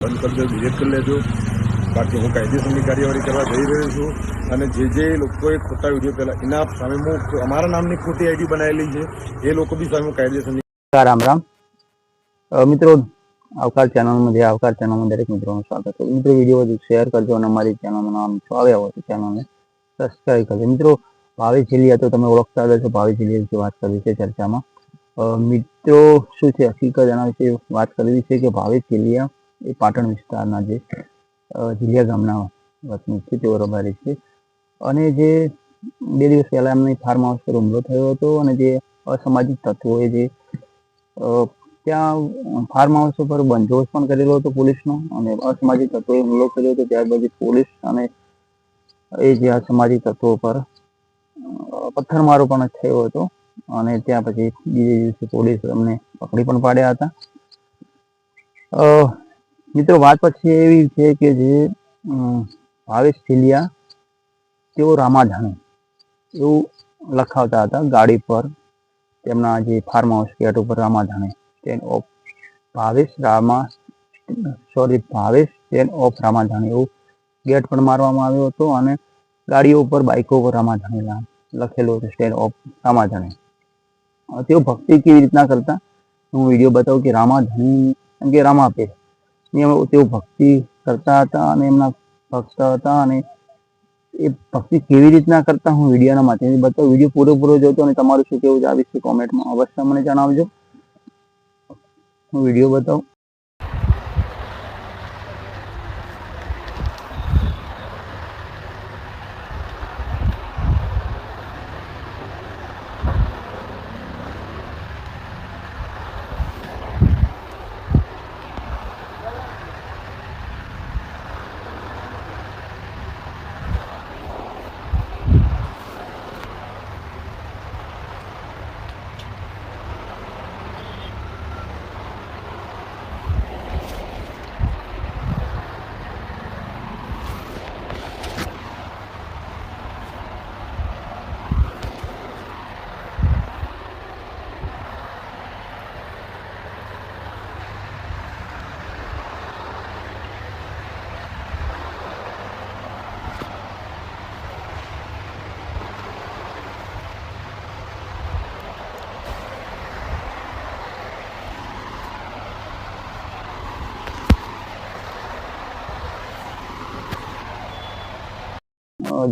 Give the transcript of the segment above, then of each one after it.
બંધ કરી દો, ડિલીટ કરી લેજો. બાકી હું કાયદેસરની કાર્યવાહી કરવા જઈ રહ્યો છું. અને જે લોકોએ ખોટા વિડીયો પહેલા એના સામે હું અમારા નામની ખોટી આઈડી બનાવેલી છે એ લોકો બી સામે કાયદેસરની. રામ રામ મિત્રો, આવકાર ચેનલમાં દરેક મિત્રોનું સ્વાગત છે. મિત્રો, વિડીયો વધુ શેર કરજો અને અમારી ચેનલનું નામ જો આવ્યા હોય તો ચેનલને સબસ્ક્રાઈબ કરજો. મિત્રો, ભાવેશ જેલિયા તો તમે ઓળખતા હશો. ભાવેશ જેલિયા વિશે વાત કરવી છે ચર્ચામાં. મિત્રો, શું છે હકીકત એના વિશે વાત કરવી છે કે ભાવેશ જેલિયા એ પાટણ વિસ્તારના જે જેલિયા ગામના વતની છે, તેઓ રબારી છે. અને જે 2 દિવસ પહેલા એમની ફાર્મ હાઉસ પર હુમલો થયો હતો અને જે અસામાજિક તત્વોએ જે ત્યાં ફાર્મ હાઉસ ઉપર બંધોબસ્ત પણ કરેલો હતો પોલીસનો, અને અસામાજિક તત્વોએ હુમલો કર્યો હતો. ત્યારબાદ પોલીસ અને એ જે અસામાજિક તત્વો પર પથ્થરમારો પણ થયો હતો. અને ત્યાં પછી બીજે દિવસે પોલીસ એમને પકડી પણ પાડ્યા હતા. મિત્રો, વાત પછી એવી છે કે જે ભાવેશ જેલિયા તેઓ રામાધાણી એવું લખાવતા હતા ગાડી પર, તેમના જે ફાર્મ હાઉસ ગેટ ઉપર રામાધાણી stand of Bhavesh stand of રામાધાણી એવું ગેટ પણ મારવામાં આવ્યો હતો. અને ગાડીઓ ઉપર, બાઇકો ઉપર રામાધાણી લખેલું હતું, સ્ટેન્ડ ઓફ રામાધાણી. તેઓ ભક્તિ કેવી રીતના કરતા હું વિડીયો બતાવું કે રામાધાણી એમ કે રામાપીર તેઓ ભક્તિ કરતા હતા અને એમના ભક્ત હતા. અને એ ભક્તિ કેવી રીતના કરતા હું વિડીયોના માધ્યમથી બતાવું. વિડીયો પૂરેપૂરો જોતો અને તમારું શું કેવું છે આ વિશે કોમેન્ટમાં અવશ્ય મને જણાવજો. હું વિડીયો બતાવું.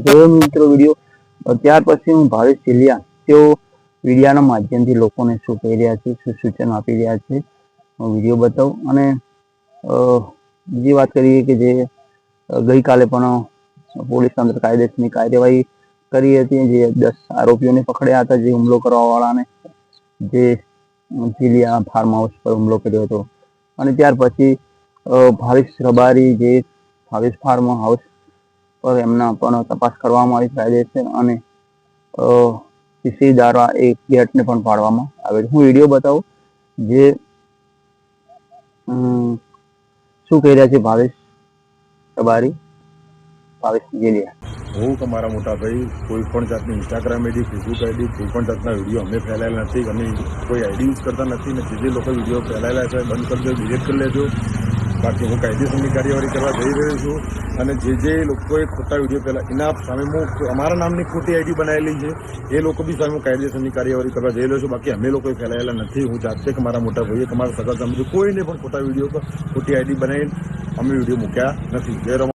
જોયો મિત્રો વિડીયો. ત્યાર પછી હું ભાવેશ જેલિયા તેઓ વિડીયાના માધ્યમથી લોકોને શું કહી રહ્યા છે, શું સૂચન આપી રહ્યા છે, હું વિડીયો બતાવું. અને બીજી વાત કરીએ કે જે ગઈકાલે પણ પોલીસ તંત્ર કાયદેસરની કાર્યવાહી કરી હતી. જે 10 આરોપીઓને પકડ્યા હતા, જે હુમલો કરવાવાળાને, જે જેલિયા ફાર્મ હાઉસ પર હુમલો કર્યો હતો. અને ત્યાર પછી ભાવેશ રબારી જે ભાવેશ ફાર્મ હાઉસ પર એમના પણ તપાસ કરવામાં આવી કાયદેસર. અને સીસી દ્વારા એક ગેટને પણ પાડવામાં આવે. હું વિડીયો બતાવું જે શું કહી રહ્યા છે ભાવેશ રબારી, ભાવેશ જેલિયા. હું તમારા મોટા ભાઈ કોઈ પણ જાતની ઇન્સ્ટાગ્રામ આઈડી, ફેસબુક આઈડી, કોઈ પણ જાતના વિડીયો અમે ફેલાયેલા નથી. અમે કોઈ આઈડી યુઝ કરતા નથી. ને જે લોકો વિડીયો ફેલાયેલા છે બંધ કરી દો, ડિલીટ કરી લેજો. બાકી હું કાયદેસરની કાર્યવાહી કરવા જઈ રહ્યો છું. અને જે લોકોએ ખોટા વિડીયો પહેલા એના સામે હું અમારા નામની ખોટી આઈડી બનાવેલી છે એ લોકો બી સામે કાયદેસરની કાર્યવાહી કરવા જઈ રહ્યો છું. બાકી અમે લોકોએ ફેલાયેલા નથી. હું જાતે કે મારા મોટા ભાઈએ, તમારા સગા સંબંધી કોઈને પણ ખોટા વિડીયો, ખોટી આઈડી બનાવીને અમે વિડીયો મૂક્યા નથી.